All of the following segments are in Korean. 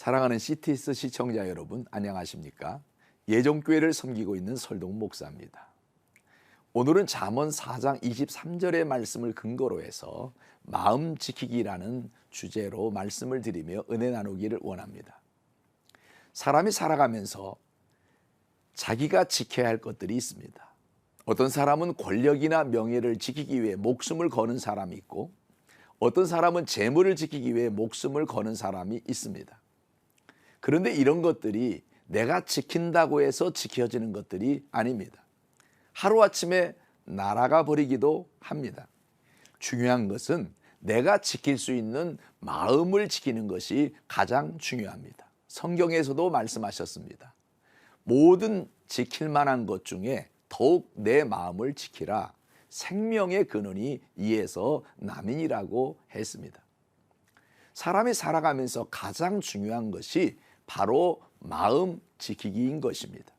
사랑하는 CTS 시청자 여러분, 안녕하십니까? 예정교회를 섬기고 있는 설동 목사입니다. 오늘은 잠언 4장 23절의 말씀을 근거로 해서 마음 지키기라는 주제로 말씀을 드리며 은혜 나누기를 원합니다. 사람이 살아가면서 자기가 지켜야 할 것들이 있습니다. 어떤 사람은 권력이나 명예를 지키기 위해 목숨을 거는 사람이 있고, 어떤 사람은 재물을 지키기 위해 목숨을 거는 사람이 있습니다. 그런데 이런 것들이 내가 지킨다고 해서 지켜지는 것들이 아닙니다. 하루아침에 날아가 버리기도 합니다. 중요한 것은 내가 지킬 수 있는 마음을 지키는 것이 가장 중요합니다. 성경에서도 말씀하셨습니다. 모든 지킬 만한 것 중에 더욱 내 마음을 지키라. 생명의 근원이 이에서 남이니라고 했습니다. 사람이 살아가면서 가장 중요한 것이 바로 마음 지키기인 것입니다.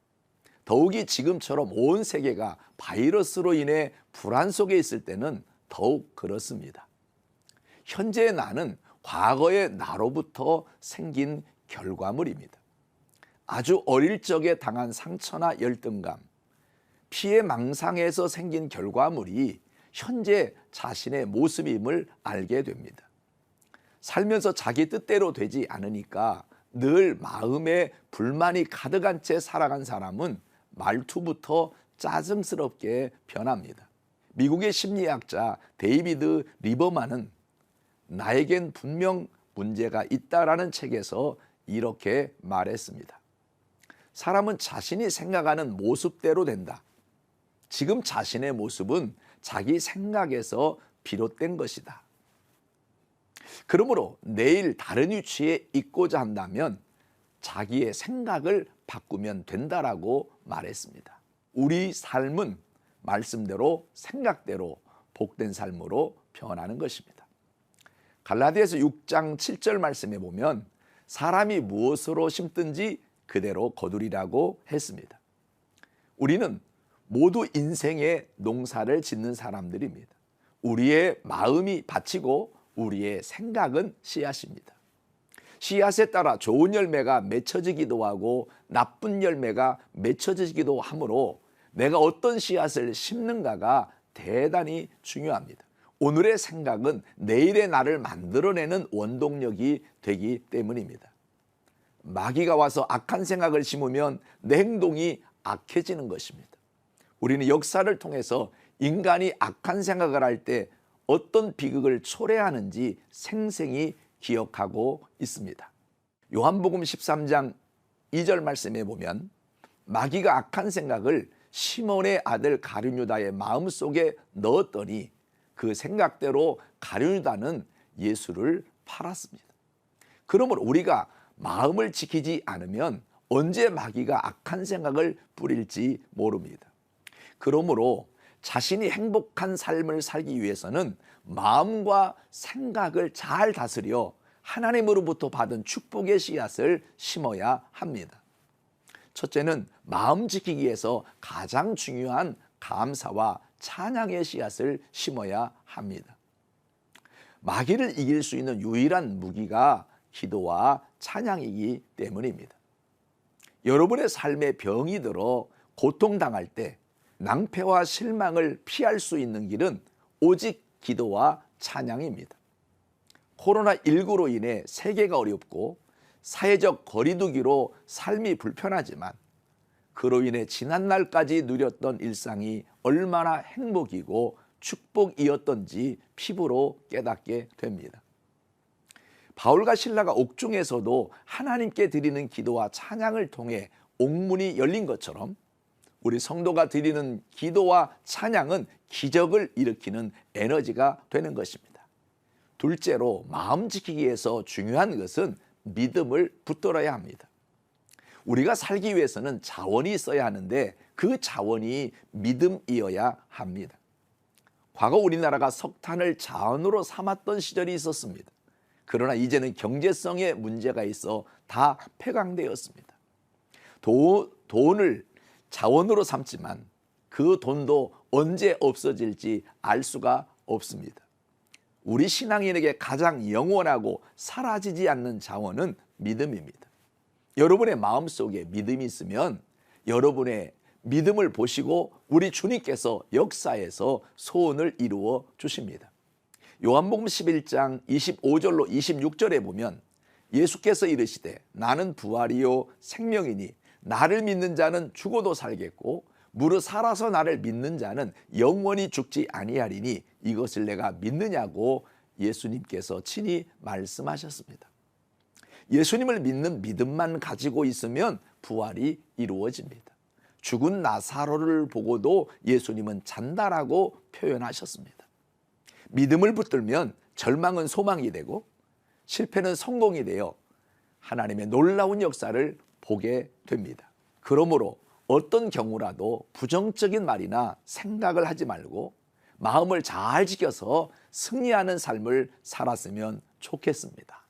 더욱이 지금처럼 온 세계가 바이러스로 인해 불안 속에 있을 때는 더욱 그렇습니다. 현재의 나는 과거의 나로부터 생긴 결과물입니다. 아주 어릴 적에 당한 상처나 열등감, 피해 망상에서 생긴 결과물이 현재 자신의 모습임을 알게 됩니다. 살면서 자기 뜻대로 되지 않으니까 늘 마음에 불만이 가득한 채 살아간 사람은 말투부터 짜증스럽게 변합니다. 미국의 심리학자 데이비드 리버만은 나에겐 분명 문제가 있다라는 책에서 이렇게 말했습니다. 사람은 자신이 생각하는 모습대로 된다. 지금 자신의 모습은 자기 생각에서 비롯된 것이다. 그러므로 내일 다른 위치에 있고자 한다면 자기의 생각을 바꾸면 된다라고 말했습니다. 우리 삶은 말씀대로 생각대로 복된 삶으로 변하는 것입니다. 갈라디아서 6장 7절 말씀에 보면 사람이 무엇으로 심든지 그대로 거두리라고 했습니다. 우리는 모두 인생의 농사를 짓는 사람들입니다. 우리의 마음이 밭이고 우리의 생각은 씨앗입니다. 씨앗에 따라 좋은 열매가 맺혀지기도 하고 나쁜 열매가 맺혀지기도 하므로 내가 어떤 씨앗을 심는가가 대단히 중요합니다. 오늘의 생각은 내일의 나를 만들어내는 원동력이 되기 때문입니다. 마귀가 와서 악한 생각을 심으면 내 행동이 악해지는 것입니다. 우리는 역사를 통해서 인간이 악한 생각을 할 때 어떤 비극을 초래하는지 생생히 기억하고 있습니다. 요한복음 13장 2절 말씀에 보면 마귀가 악한 생각을 시몬의 아들 가룟유다의 마음속에 넣었더니 그 생각대로 가룟유다는 예수를 팔았습니다. 그러므로 우리가 마음을 지키지 않으면 언제 마귀가 악한 생각을 뿌릴지 모릅니다. 그러므로 자신이 행복한 삶을 살기 위해서는 마음과 생각을 잘 다스려 하나님으로부터 받은 축복의 씨앗을 심어야 합니다. 첫째는 마음 지키기 위해서 가장 중요한 감사와 찬양의 씨앗을 심어야 합니다. 마귀를 이길 수 있는 유일한 무기가 기도와 찬양이기 때문입니다. 여러분의 삶에 병이 들어 고통당할 때 낭패와 실망을 피할 수 있는 길은 오직 기도와 찬양입니다. 코로나19로 인해 세계가 어렵고 사회적 거리두기로 삶이 불편하지만 그로 인해 지난날까지 누렸던 일상이 얼마나 행복이고 축복이었던지 피부로 깨닫게 됩니다. 바울과 신라가 옥중에서도 하나님께 드리는 기도와 찬양을 통해 옥문이 열린 것처럼 우리 성도가 드리는 기도와 찬양은 기적을 일으키는 에너지가 되는 것입니다. 둘째로 마음 지키기 위해서 중요한 것은 믿음을 붙들어야 합니다. 우리가 살기 위해서는 자원이 있어야 하는데 그 자원이 믿음이어야 합니다. 과거 우리나라가 석탄을 자원으로 삼았던 시절이 있었습니다. 그러나 이제는 경제성에 문제가 있어 다 폐광되었습니다. 돈을 자원으로 삼지만 그 돈도 언제 없어질지 알 수가 없습니다. 우리 신앙인에게 가장 영원하고 사라지지 않는 자원은 믿음입니다. 여러분의 마음속에 믿음이 있으면 여러분의 믿음을 보시고 우리 주님께서 역사에서 소원을 이루어 주십니다. 요한복음 11장 25절로 26절에 보면 예수께서 이르시되 나는 부활이요 생명이니 나를 믿는 자는 죽어도 살겠고 무릇 살아서 나를 믿는 자는 영원히 죽지 아니하리니 이것을 내가 믿느냐고 예수님께서 친히 말씀하셨습니다. 예수님을 믿는 믿음만 가지고 있으면 부활이 이루어집니다. 죽은 나사로를 보고도 예수님은 잔다라고 표현하셨습니다. 믿음을 붙들면 절망은 소망이 되고 실패는 성공이 되어 하나님의 놀라운 역사를 보게 됩니다. 그러므로 어떤 경우라도 부정적인 말이나 생각을 하지 말고 마음을 잘 지켜서 승리하는 삶을 살았으면 좋겠습니다.